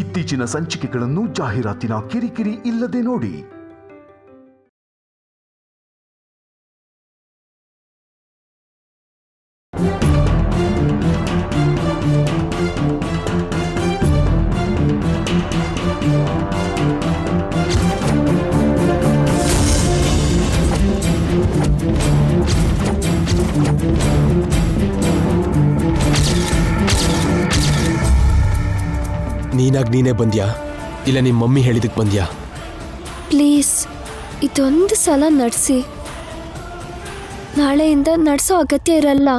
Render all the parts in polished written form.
ಇತ್ತೀಚಿನ ಸಂಚಿಕೆಗಳನ್ನು ಜಾಹೀರಾತಿನ ಕಿರಿಕಿರಿ ಇಲ್ಲದೆ ನೋಡಿ. ನೀನಾಗಿ ನೀನೇ ಬಂದ್ಯಾ ಇಲ್ಲ ನಿಮ್ಮ ಮಮ್ಮಿ ಹೇಳಿದಕ್ಕೆ ಬಂದ್ಯಾ? ಪ್ಲೀಸ್ ಇದೊಂದು ಸಲ ನಡೆಸಿ, ನಾಳೆಯಿಂದ ನಡೆಸೋ ಅಗತ್ಯ ಇರಲ್ಲ.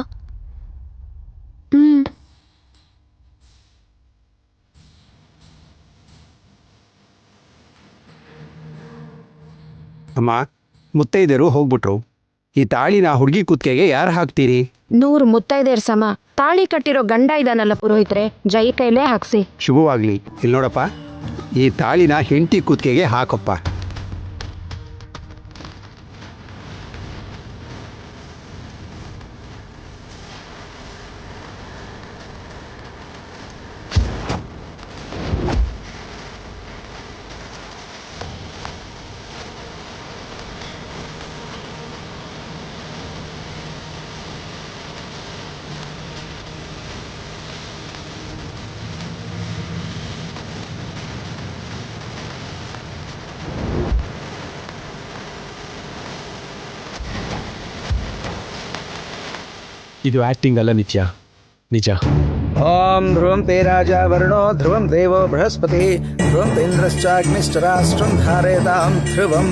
ಅಮ್ಮ, ಮುತ್ತೈದೆರು ಹೋಗ್ಬಿಟ್ರು. ಈ ತಾಳಿನ ಹುಡುಗಿ ಕುತ್ತಿಗೆಗೆ ಯಾರು ಹಾಕ್ತೀರಿ? 100 ಮುತ್ತೈದೆಯರ್ ಸಮ ತಾಳಿ ಕಟ್ಟಿರೋ ಗಂಡ ಇದಾನಲ್ಲ ಪುರೋಹಿತ್ರೆ, ಜೈ ಕೈಲೇ ಹಾಕ್ಸಿ. ಶುಭವಾಗ್ಲಿ. ಇಲ್ಲಿ ನೋಡಪ್ಪ, ಈ ತಾಳಿನ ಹೆಂಡತಿ ಕುತ್ತಿಗೆಗೆ ಹಾಕಪ್ಪ. ಇದು ಆಕ್ಟಿಂಗ್ ಅಲ್ಲ ನಿತ್ಯ, ನಿಜ. ಓಂ ಧ್ರುವಂ ತೇ ರಾಜ ವರ್ಣೋ ಧ್ರುವಂ ದೇವೋ ಬೃಹಸ್ಪತಿ ಧ್ರುವಂ ತೇಂದ್ರಶ್ಚಾಗ್ನಿಶ್ಚ ರಾಷ್ಟ್ರಂ ಧಾರಯತಾಂ ಧ್ರುವಂ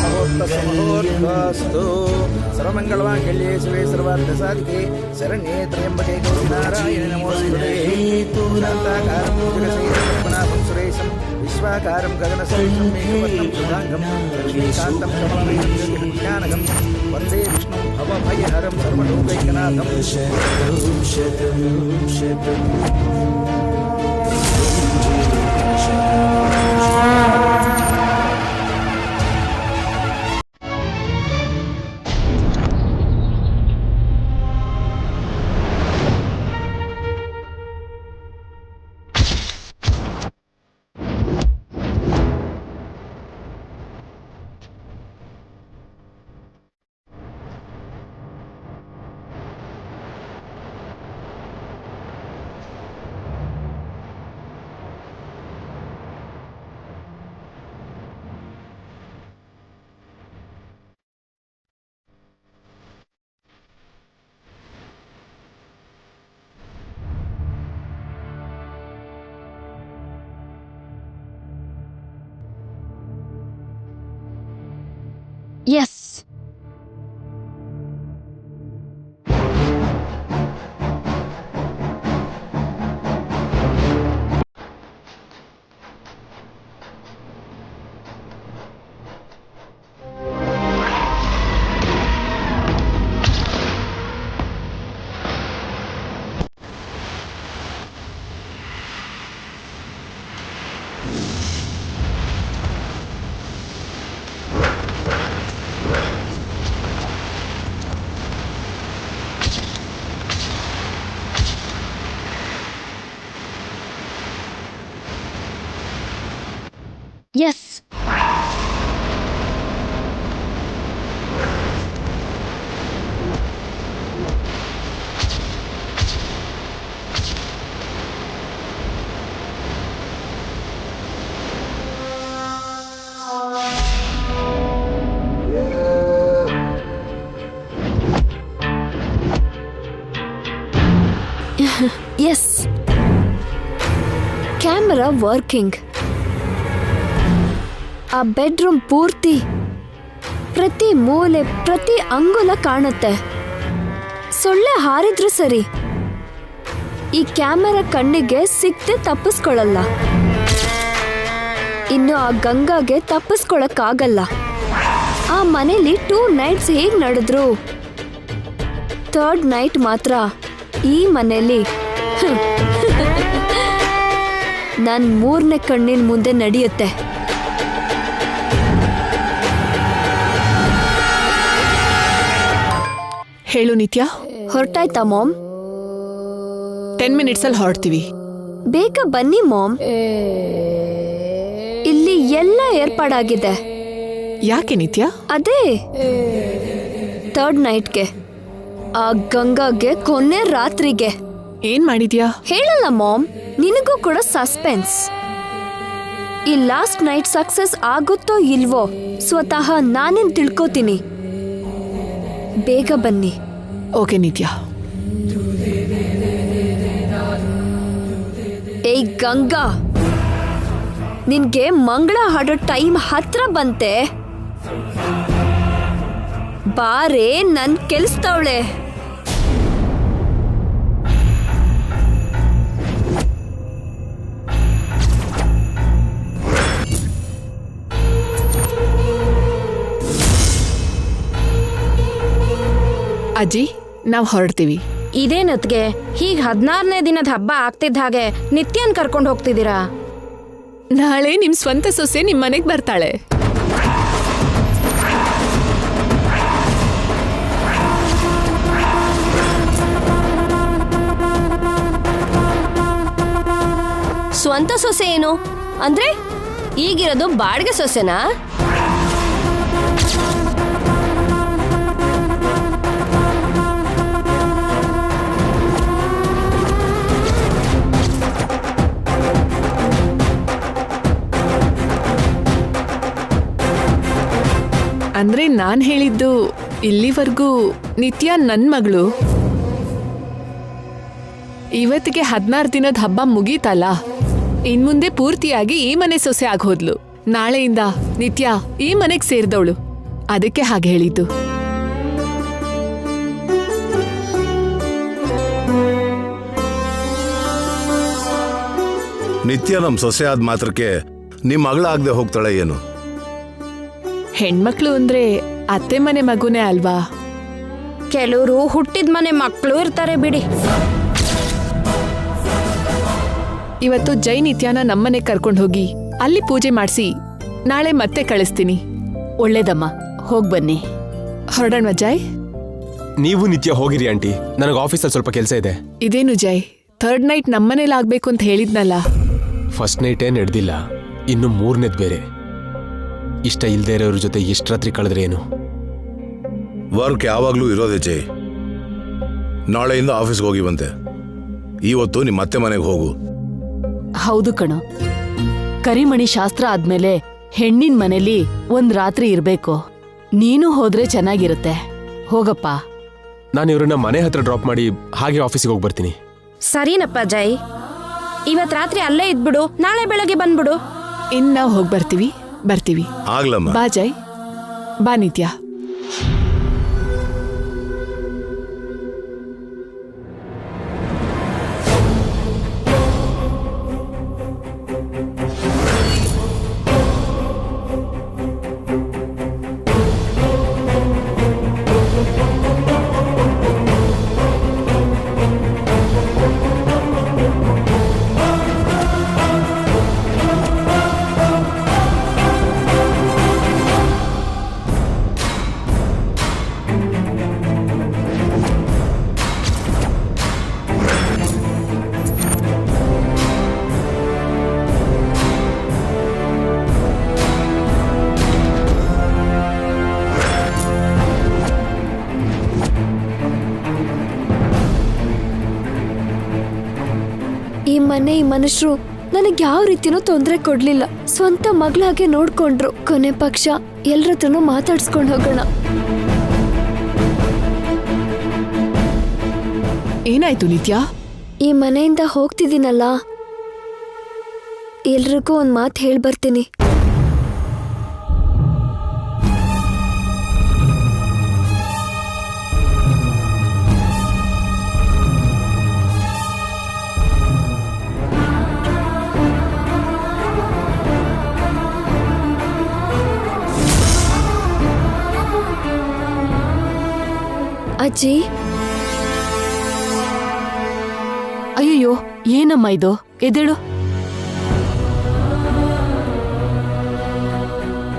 ಮುಹೂರ್ತಸ್ತು ಸರ್ವಮಂಗಳಮಾಂಗಲ್ಯೇ ಶಿವೆ ಸರ್ವಾರ್ಥಸಾಧಿಕೆ ಶರಣ್ಯೇ ತ್ರ್ಯಂಬಕೆ ಗೌರಿ ನಾರಾಯಣಿ ನಮೋಸ್ತುತೇ. ಶಾಂತಾಕಾರಂ ಜಗಸೇನ ಪದ್ಮನಾಭಂ ಸುರೇಶಂ ವಿಶ್ವಾಕಾರಂ ಗಗನಸದೃಶಂ ಮೇಘವರ್ಣಂ ಸುಧಾಂಗಂ ಲಕ್ಷ್ಮೀಕಾಂತಂ ಕಮಲನಯನ ಜ್ಞಾನಗಂ ವಂದೇ ವಿಷ್ಣುಂ ಭವಭಯಹರಂ ಸರ್ವಲೋಕೈಕನಾಥಂ. Yes, yes. Yes, camera working. ಆ ಬೆಡ್ರೂಮ್ ಪೂರ್ತಿ ಪ್ರತಿ ಮೂಲೆ ಪ್ರತಿ ಅಂಗುಲ ಕಾಣುತ್ತೆ. ಸೊಳ್ಳೆ ಹಾರಿದ್ರು ಸರಿ, ಈ ಕ್ಯಾಮೆರಾ ಕಣ್ಣಿಗೆ ಸಿಕ್ಕದೆ ತಪ್ಪಿಸ್ಕೊಳ್ಳಲ್ಲ. ಇನ್ನು ಆ ಗಂಗಾಗೆ ತಪ್ಪಿಸ್ಕೊಳಕ್ಕಾಗಲ್ಲ. ಆ ಮನೇಲಿ 2 ನೈಟ್ಸ್ ಹೇಗ್ ನಡೆದ್ರು, 3rd ನೈಟ್ ಮಾತ್ರ ಈ ಮನೇಲಿ ನನ್ 3ನೇ ಕಣ್ಣಿನ ಮುಂದೆ ನಡೆಯುತ್ತೆ. ಹೇಳು ನಿತ್ಯ. ಹೊರಟಾಯ್ತಾ ಮಾಮ್? 10 ಮಿನಿಟ್ಸಲ್ಲಿ ಹೊರಡ್ತೀವಿ. ಬೇಗ ಬನ್ನಿ ಮಾಮ್, ಇಲ್ಲಿ ಎಲ್ಲ ಏರ್ಪಾಡಾಗಿದೆ. ಯಾಕೆ ನಿತ್ಯ? ಅದೇ 3rd ನೈಟ್ಗೆ, ಆ ಗಂಗಾಗೆ ಕೊನೆ ರಾತ್ರಿಗೆ. ಏನ್ ಮಾಡಿದ್ಯಾ? ಹೇಳಲ್ಲ ಮಾಮ್, ನಿನಗೂ ಕೂಡ ಸಸ್ಪೆನ್ಸ್. ಈ ಲಾಸ್ಟ್ ನೈಟ್ ಸಕ್ಸಸ್ ಆಗುತ್ತೋ ಇಲ್ವೋ ಸ್ವತಃ ನಾನೇನ್ ತಿಳ್ಕೋತೀನಿ. ಬೇಗ ಬನ್ನಿ. ಓಕೆ ನಿತ್ಯ. ಏಯ್ ಗಂಗಾ, ನಿನ್ಗೆ ಮಂಗಳ ಹಾಡೋ ಟೈಮ್ ಹತ್ರ ಬಂತೆ. ಬಾರೇ, ನನ್ ಕೆಲ್ಸದವಳೆ. ಅಜ್ಜಿ, ನಾವ್ ಹೊರಡ್ತೀವಿ. ಇದೇನತ್ಗೆ ಹೀಗ್ 14ನೇ ದಿನದ ಹಬ್ಬ ಆಗ್ತಿದ್ದ ಹಾಗೆ ನಿತ್ಯನ್ ಕರ್ಕೊಂಡು ಹೋಗ್ತಿದ್ದೀರಾ? ನಾಳೆ ನಿಮ್ ಸ್ವಂತ ಸೊಸೆ ನಿಮ್ ಮನೆಗ್ ಬರ್ತಾಳೆ. ಸ್ವಂತ ಸೊಸೆ ಏನು ಅಂದ್ರೆ ಈಗಿರೋದು ಬಾಡಿಗೆ ಸೊಸೆನಾ? ಅಂದ್ರೆ ನಾನ್ ಹೇಳಿದ್ದು ಇಲ್ಲಿವರೆಗೂ ನಿತ್ಯ ನನ್ ಮಗಳು. ಇವತ್ತಿಗೆ 16 ದಿನದ ಹಬ್ಬ ಮುಗೀತಲ್ಲ, ಇನ್ಮುಂದೆ ಪೂರ್ತಿಯಾಗಿ ಈ ಮನೆ ಸೊಸೆ ಆಗೋದ್ಲು. ನಾಳೆಯಿಂದ ನಿತ್ಯ ಈ ಮನೆಗ್ ಸೇರಿದವಳು, ಅದಕ್ಕೆ ಹಾಗೆ ಹೇಳಿದ್ದು. ನಿತ್ಯ ನಮ್ ಸೊಸೆ ಆದ ಮಾತ್ರಕ್ಕೆ ನಿಮ್ ಮಗಳ ಆಗದೆ ಹೋಗ್ತಾಳೆ ಏನು? ಹೆಣ್ಮಕ್ಳು ಅಂದ್ರೆ ಅತ್ತೆ ಮನೆ ಮಗುನೇ ಅಲ್ವಾ? ಕೆಲವರು ಹುಟ್ಟಿದ ಮನೆ ಮಕ್ಕಳು ಇರ್ತಾರೆ ಬಿಡಿ. ಇವತ್ತು ಜೈ ನಿತ್ಯನ ನಮ್ಮನೆ ಕರ್ಕೊಂಡು ಹೋಗಿ ಅಲ್ಲಿ ಪೂಜೆ ಮಾಡಿಸಿ ನಾಳೆ ಮತ್ತೆ ಕಳಿಸ್ತೀನಿ. ಒಳ್ಳೇದಮ್ಮ, ಹೋಗ್ಬನ್ನಿ. ಹೊರಡೋಣ ಜೈ? ನೀವು ನಿತ್ಯ ಹೋಗಿರಿ ಆಂಟಿ, ನನಗೆ ಆಫೀಸಲ್ಲಿ ಸ್ವಲ್ಪ ಕೆಲಸ ಇದೆ. ಇದೇನು ಜೈ, 3rd ನೈಟ್ ನಮ್ಮನೇಲಿ ಆಗ್ಬೇಕು ಅಂತ ಹೇಳಿದ್ನಲ್ಲ? ಫಸ್ಟ್ ನೈಟೇ ನಡೆದಿಲ್ಲ, ಇನ್ನು 3ನೇದು ಬೇರೆ. ಇಷ್ಟ ಇಲ್ದೇ ಇರೋರ ಜೊತೆ ಎಷ್ಟು ರಾತ್ರಿ ಕಳೆದ್ರೆ ಏನು? ವರ್ಕ್ ಯಾವಾಗ್ಲೂ ಇರೋದೇ ಜೈ. ನಾಳೆಯಿಂದ ಆಫೀಸ್ಗೆ ಹೋಗಿ ಬಂತೆ. ಇವತ್ತು ನಿಮ್ಮ ಅತ್ತೆ ಮನೆಗೆ ಹೋಗು. ಹೌದು ಕಣೋ, ಕರಿಮಣಿ ಶಾಸ್ತ್ರ ಆದ್ಮೇಲೆ ಹೆಣ್ಣಿನ ಮನೇಲಿ ಒಂದ್ ರಾತ್ರಿ ಇರ್ಬೇಕು. ನೀನು ಹೋದ್ರೆ ಚೆನ್ನಾಗಿರುತ್ತೆ. ಹೋಗಪ್ಪ. ನಾನು ಇವ್ರನ್ನ ಮನೆ ಹತ್ರ ಡ್ರಾಪ್ ಮಾಡಿ ಹಾಗೆ ಆಫೀಸಿಗೆ ಹೋಗಿ ಬರ್ತೀನಿ. ಸರಿನಪ್ಪ ಜೈ, ಇವತ್ ರಾತ್ರಿ ಅಲ್ಲೇ ಇದ್ಬಿಡು, ನಾಳೆ ಬೆಳಗ್ಗೆ ಬಂದ್ಬಿಡು. ಇನ್ ನಾವು ಹೋಗಿ ಬರ್ತೀವಿ. ಆಗ್ಲಮ್ಮ. ಬಾ ಜೈ. ಬಾ ನಿತ್ಯ. ಈ ಮನೆ, ಈ ಮನುಷ್ಯರು ನನಗೆ ಯಾವ ರೀತಿನೂ ತೊಂದರೆ ಕೊಡ್ಲಿಲ್ಲ. ಸ್ವಂತ ಮಗಳಾಗೆ ನೋಡ್ಕೊಂಡ್ರು. ಕೊನೆ ಪಕ್ಷ ಎಲ್ರತ್ರನೂ ಮಾತಾಡ್ಸ್ಕೊಂಡು ಹೋಗೋಣ. ಏನಾಯ್ತು ನಿತ್ಯ? ಈ ಮನೆಯಿಂದ ಹೋಗ್ತಿದ್ದೀನಲ್ಲ, ಎಲ್ರಿಗೂ ಒಂದ್ ಮಾತು ಹೇಳ್ಬರ್ತೀನಿ. ಅಜ್ಜಿ. ಅಯ್ಯಯ್ಯೋ, ಏನಮ್ಮ ಇದು? ಎದ್ದೇಳು.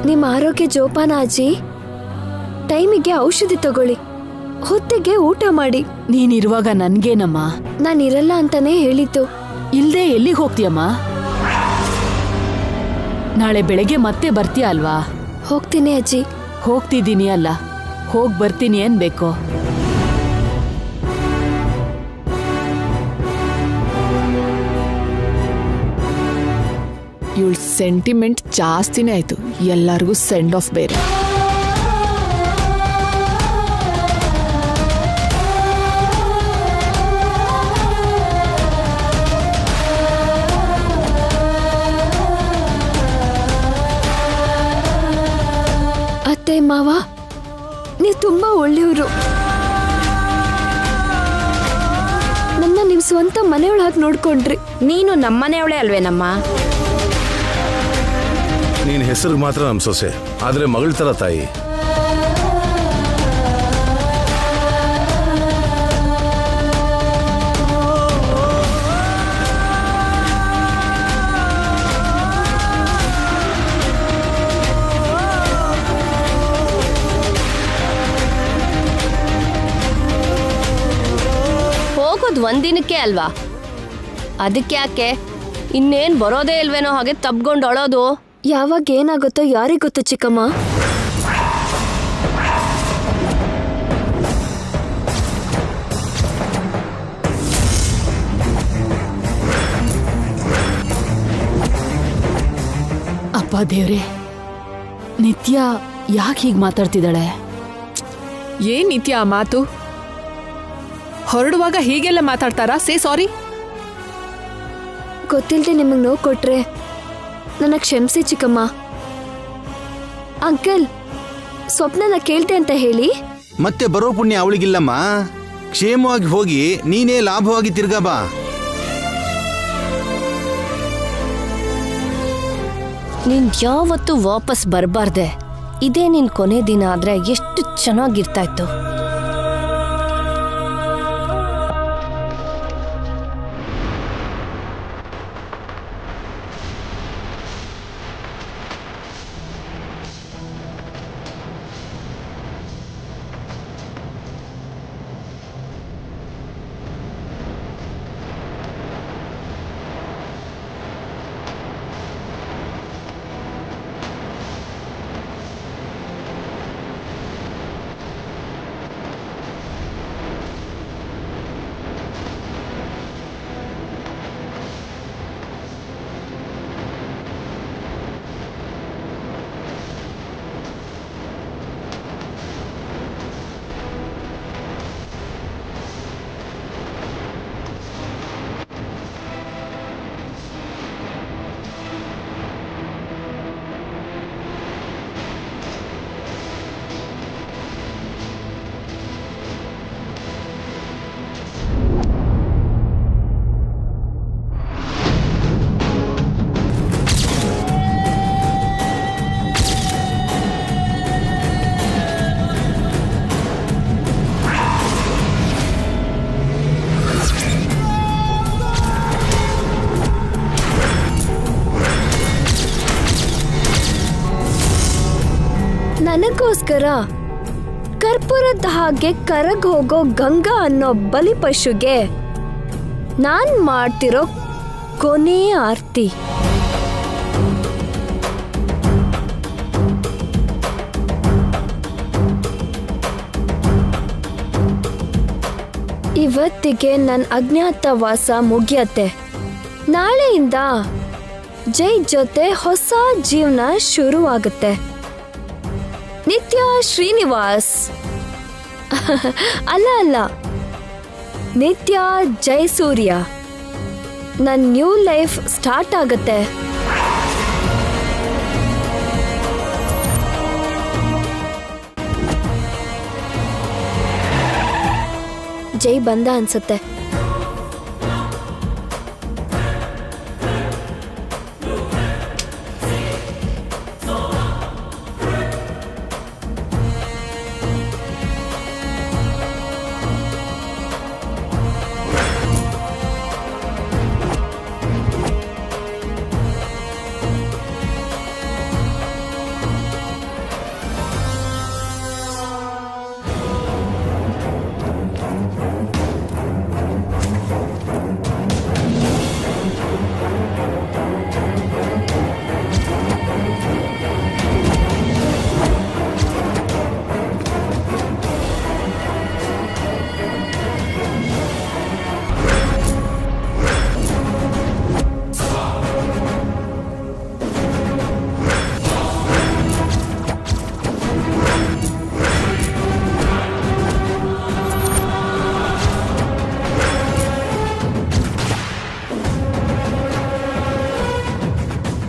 ನಿಮ್ಮ ಆರೋಗ್ಯ ಜೋಪಾನ ಅಜ್ಜಿ. ಟೈಮಿಗೆ ಔಷಧಿ ತಗೊಳ್ಳಿ, ಹೊತ್ತಿಗೆ ಊಟ ಮಾಡಿ. ನೀನಿರುವಾಗ ನನ್ಗೇನಮ್ಮ? ನಾನಿರಲ್ಲ ಅಂತಾನೆ ಹೇಳಿದ್ದು. ಇಲ್ದೆ ಎಲ್ಲಿಗೆ ಹೋಗ್ತೀಯಮ್ಮ? ನಾಳೆ ಬೆಳಗ್ಗೆ ಮತ್ತೆ ಬರ್ತೀಯ ಅಲ್ವಾ? ಹೋಗ್ತೀನಿ ಅಜ್ಜಿ. ಹೋಗ್ತಿದ್ದೀನಿ ಅಲ್ಲ, ಹೋಗ್ ಬರ್ತೀನಿ ಅನ್ಬೇಕು. ಇವಳ ಸೆಂಟಿಮೆಂಟ್ ಜಾಸ್ತಿನೇ ಆಯ್ತು. ಎಲ್ಲರಿಗೂ ಸೆಂಡ್ ಆಫ್ ಬೇರೆ. ಅತ್ತೆ ಮಾವ, ನೀವು ತುಂಬಾ ಒಳ್ಳೆಯವರು. ನನ್ನ ನಿಮ್ ಸ್ವಂತ ಮನೆಯೊಳಗೆ ನೋಡ್ಕೊಂಡ್ರಿ. ನೀನು ನಮ್ಮನೆಯವಳೇ ಅಲ್ವೇನಮ್ಮ? ನೀನ್ ಹೆಸರಿಗೆ ಮಾತ್ರ ನಮ್ಮ ಸೊಸೆ, ಆದ್ರೆ ಮಗಳ ತರ ತಾಯಿ. ಹೋಗೋದು ಒಂದಿನಕ್ಕೆ ಅಲ್ವಾ, ಅದಕ್ಕೆ ಯಾಕೆ ಇನ್ನೇನ್ ಬರೋದೇ ಇಲ್ವೇನೋ ಹಾಗೆ ತಬ್ಕೊಂಡು ಅಳೋದು? ಯಾವಾಗ ಏನಾಗುತ್ತೋ ಯಾರಿಗ್ ಗೊತ್ತು ಚಿಕ್ಕಮ್ಮ. ಅಪ್ಪ ದೇವ್ರೆ, ನಿತ್ಯ ಯಾಕೆ ಹೀಗೆ ಮಾತಾಡ್ತಿದ್ದಾಳೆ? ಏನ್ ನಿತ್ಯ ಆ ಮಾತು? ಹೊರಡುವಾಗ ಹೀಗೆಲ್ಲ ಮಾತಾಡ್ತಾರಾ? ಸೇ ಸಾರಿ. ಗೊತ್ತಿಲ್ಲದೆ ನಿಮಗೆ ನೋವು ಕೊಟ್ರೆ ನನ್ನ ಕ್ಷಮಿಸಿ ಚಿಕ್ಕಮ್ಮ. ಅಂಕಲ್, ಸ್ವಪ್ನನ ಕೇಳ್ತೆ ಅಂತ ಹೇಳಿ. ಮತ್ತೆ ಬರೋ ಪುಣ್ಯ ಅವಳಿಗಿಲ್ಲಮ್ಮ. ಕ್ಷೇಮವಾಗಿ ಹೋಗಿ ನೀನೇ ಲಾಭವಾಗಿ ತಿರ್ಗಾ ಬಾ. ನೀನ್ ಯಾವತ್ತೂ ವಾಪಸ್ ಬರಬಾರ್ದೆ. ಇದೇ ನಿನ್ ಕೊನೆ ದಿನ ಆದ್ರೆ ಎಷ್ಟು ಚೆನ್ನಾಗಿರ್ತಾ ಇತ್ತು. ನನಗೋಸ್ಕರ ಕರ್ಪೂರದ ಹಾಗೆ ಕರಗ್ ಹೋಗೋ ಗಂಗಾ ಅನ್ನೋ ಬಲಿಪಶುಗೆ ನಾನ್ ಮಾಡ್ತಿರೋ ಕೊನೆಯ ಆರ್ತಿ. ಇವತ್ತಿಗೆ ನನ್ನ ಅಜ್ಞಾತವಾಸ ಮುಗಿಯತ್ತೆ. ನಾಳೆಯಿಂದ ಜೈ ಜೊತೆ ಹೊಸ ಜೀವನ ಶುರುವಾಗುತ್ತೆ. ನಿತ್ಯ ಶ್ರೀನಿವಾಸ್ ಅಲ್ಲ, ನಿತ್ಯ ಜಯಸೂರ್ಯ. ನನ್ನ ನ್ಯೂ ಲೈಫ್ ಸ್ಟಾರ್ಟ್ ಆಗುತ್ತೆ. ಜೈ ಬಂದ ಅನ್ಸುತ್ತೆ.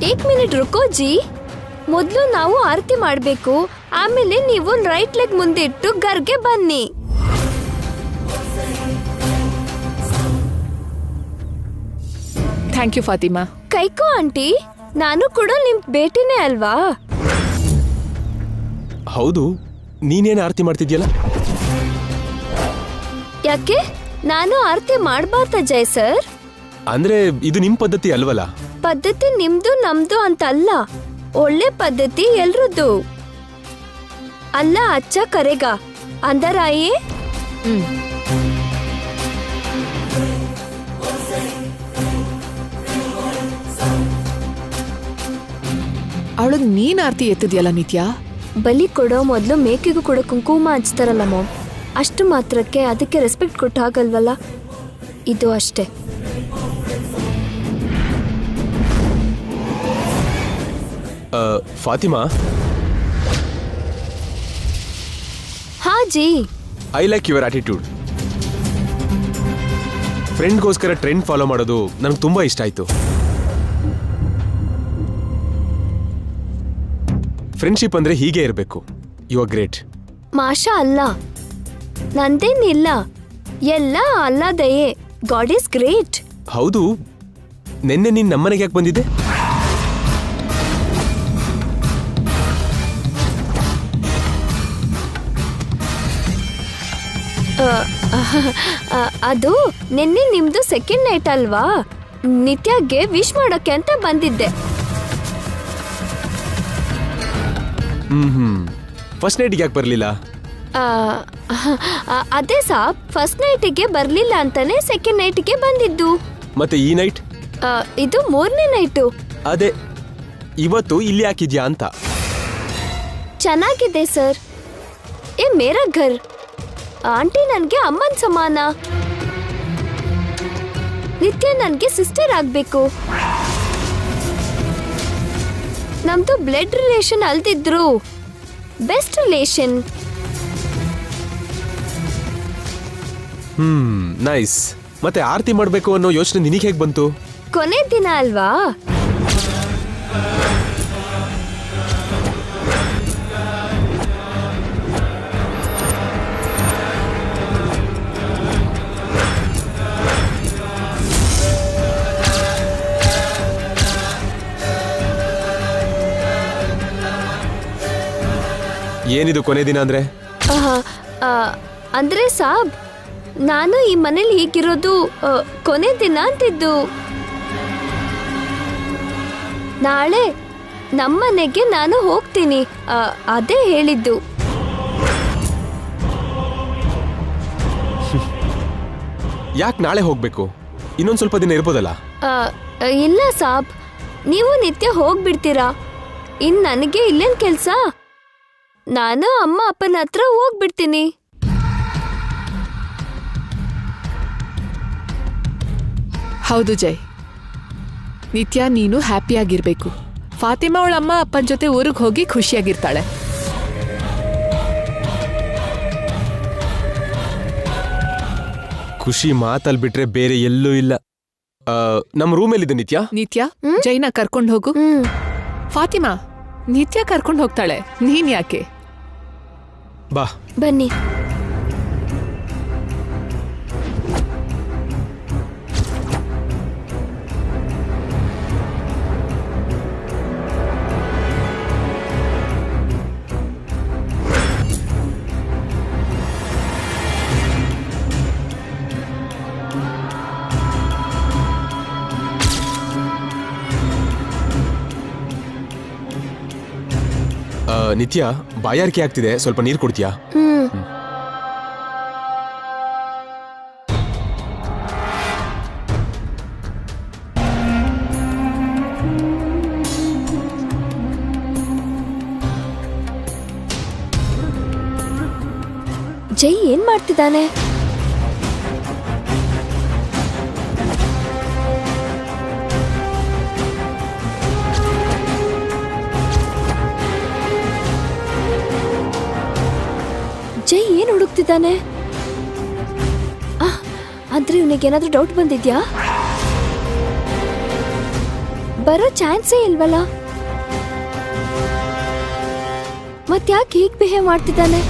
ಏಕ್ ಮಿನಿಟ್ ರುಕೋ ಜಿ. ಮೊದಲು ನಾವು ಆರತಿ ಮಾಡಬೇಕು, ಆಮೇಲೆ ನೀವು ರೈಟ್ ಲೆಗ್ ಮುಂದೆ ಇಟ್ಟು ಗರ್ಗೆ ಬನ್ನಿ. Thank you Fatima. ಕೈಕೋ ಆಂಟಿ, ನಾನು ಕೂಡ ನಿಮ್ ಭೇಟಿನೇ ಅಲ್ವಾ? ಹೌದು, ನೀನೇನು ಆರತಿ ಮಾಡ್ತಿದ್ಯಲ್ಲ? ಯಾಕೆ ನಾನು ಆರತಿ ಮಾಡಬಾರ್ದ ಜಯ್ ಸರ್? ಅಂದ್ರೆ ಇದು ನಿಮ್ ಪದ್ಧತಿ ಅಲ್ವಲ್ಲ? ಪದ್ಧತಿ ನಿಮ್ದು ನಮ್ದು ಅಂತ ಅಲ್ಲ, ಒಳ್ಳೆ ಪದ್ಧತಿ ಎಲ್ರದ್ದು. ಅಲ್ಲ ಅಚ್ಚ ಕರೆಗ ಅಂದರ್ ಆಯೇ. ಅವಳಗ್ ನೀನ್ ಆರತಿ ಎತ್ತಿದ್ಯಲ್ಲ ನಿತ್ಯ? ಬಲಿ ಕೊಡೋ ಮೊದಲು ಮೇಕೆಗೂ ಕೂಡ ಕುಂಕುಮ ಹಚ್ತಾರಲ್ಲ ಮಾಮ್, ಅಷ್ಟು ಮಾತ್ರಕ್ಕೆ ಅದಕ್ಕೆ ರೆಸ್ಪೆಕ್ಟ್ ಕೊಟ್ಟು ಹಾಗಲ್ವಲ್ಲ, ಇದು ಅಷ್ಟೇ. ಫಾತಿಮಾ, ಹಾ ಜಿ. I like your attitude. ಫ್ರೆಂಡ್ಗೋಸ್ಕರ ಟ್ರೆಂಡ್ ಫಾಲೋ ಮಾಡೋದು ನನಗೆ ತುಂಬಾ ಇಷ್ಟ ಆಯ್ತು. ಫ್ರೆಂಡ್ಶಿಪ್ ಅಂದ್ರೆ ಹೀಗೆ ಇರಬೇಕು. You are great. ಮಾಷಾ ಅಲ್ಲ, ನಂದೇನಿಲ್ಲ, ಎಲ್ಲ ಅಲ್ಲ ದಯೆ. God is great. ಹೌದು, ನಿನ್ನೆ ನೀನ್ ನಮ್ಮನೆಗೆ ಯಾಕೆ ಬಂದಿದ್ದೆ? ಅದು ನಿನ್ನೆ ನಿಮ್ದು ಸೆಕೆಂಡ್ ನೈಟ್ ಅಲ್ವಾ, ನಿತ್ಯಗೆ ವಿಶ್ ಮಾಡೋಕೆ ಅಂತ ಬಂದಿದ್ದೆ. ಫಸ್ಟ್ ನೈಟ್ಗೆ ಯಾಕೆ ಬರಲಿಲ್ಲ? ಅದೇ ಸಾಬ್, ಫಸ್ಟ್ ನೈಟಿಗೆ ಬರ್ಲಿಲ್ಲ ಅಂತಾನೆ ಸೆಕೆಂಡ್ ನೈಟ್ಗೆ ಬಂದಿದ್ದು. ಮತ್ತೆ ಈ ನೈಟ್? ಇದು ಮೂರನೇ ನೈಟು. ಅದೇ ಇವತ್ತು ಇಲ್ಲಿ ಹಾಕಿದ್ಯಾ ಅಂತ. ಚೆನ್ನಾಗಿದೆ ಸರ್. ಏ ಮೇರಾ ಘರ್. ಆಂಟಿ ನನ್ಗೆ ಅಮ್ಮನ್ ಸಮಾನ, ನಿತ್ಯ ನನ್ಗೆ ಸಿಸ್ಟರ್ ಆಗ್ಬೇಕು. ನಮ್ದು ಬ್ಲಡ್ ರಿಲೇಷನ್ ಅಲ್ದಿದ್ರು ಬೆಸ್ಟ್ ರಿಲೇಷನ್. ನೈಸ್. ಮತ್ತೆ ಆರತಿ ಮಾಡ್ಬೇಕು ಅನ್ನೋ ಯೋಚನೆ ನಿನಗೆ ಹೇಗೆ ಬಂತು? ಕೊನೆ ದಿನ ಅಲ್ವಾ? ಏನಿದು ಕೊನೆ ದಿನ ಅಂದ್ರೆ? ಅಂದ್ರೆ ಸಾಬ್, ನಾನು ಈ ಮನೇಲಿ ಹೀಗಿರೋದು ಕೊನೆ ದಿನ ಅಂತಿದ್ದು. ನಾಳೆ ನಮ್ಮನೆಗೆ ನಾನು ಹೋಗ್ತೀನಿ, ಅದೇ ಹೇಳಿದ್ದು. ಯಾಕೆ ನಾಳೆ ಹೋಗ್ಬೇಕು? ಇನ್ನೊಂದು ಸ್ವಲ್ಪ ದಿನ ಇರ್ಬೋದಲ್ಲ? ಇಲ್ಲ ಸಾಬ್, ನೀವು ನಿತ್ಯ ಹೋಗ್ಬಿಡ್ತೀರಾ, ಇನ್ ನನಗೆ ಇಲ್ಲೇನ್ ಕೆಲ್ಸ? ನಾನು ಅಮ್ಮ ಅಪ್ಪನ ಹತ್ರ ಹೋಗ್ಬಿಡ್ತೀನಿ. ಹೌದು ಜಯ್, ನಿತ್ಯ ನೀನು ಹ್ಯಾಪಿಯಾಗಿರ್ಬೇಕು. ಫಾತಿಮಾ ಅವಳ ಅಮ್ಮ ಅಪ್ಪನ ಜೊತೆ ಊರಿಗೆ ಹೋಗಿ ಖುಷಿಯಾಗಿರ್ತಾಳೆ. ಖುಷಿ ಮಾತಲ್ ಬಿಟ್ರೆ ಬೇರೆ ಎಲ್ಲೂ ಇಲ್ಲ. ನಮ್ಮ ರೂಮಲ್ಲಿದೆ ನಿತ್ಯ. ನಿತ್ಯ, ಜೈನ ಕರ್ಕೊಂಡು ಹೋಗು. ಫಾತಿಮಾ, ನಿತ್ಯ ಕರ್ಕೊಂಡು ಹೋಗ್ತಾಳೆ, ನೀನ್ ಯಾಕೆ? ಬಾ ಬನ್ನಿ. ನಿತ್ಯ, ಬಾಯಾರಿಕೆ ಆಗ್ತಿದೆ, ಸ್ವಲ್ಪ ನೀರು ಕೊಡ್ತೀಯಾ? ಜೈ ಏನ್ ಮಾಡ್ತಿದ್ದಾನೆ? ಜೈ ಏನ್ ಹುಡುಕ್ತಿದ್ದಾನೆ? ಅಂದ್ರೆ ಇವನಿಗೆ ಏನಾದ್ರೂ ಡೌಟ್ ಬಂದಿದ್ಯಾ? ಬರೋ ಚಾನ್ಸೇ ಇಲ್ವಲ್ಲ. ಮತ್ಯಾಕೆ ಹೀಗ್ ಬಿಹೇವ್ ಮಾಡ್ತಿದ್ದಾನೆ?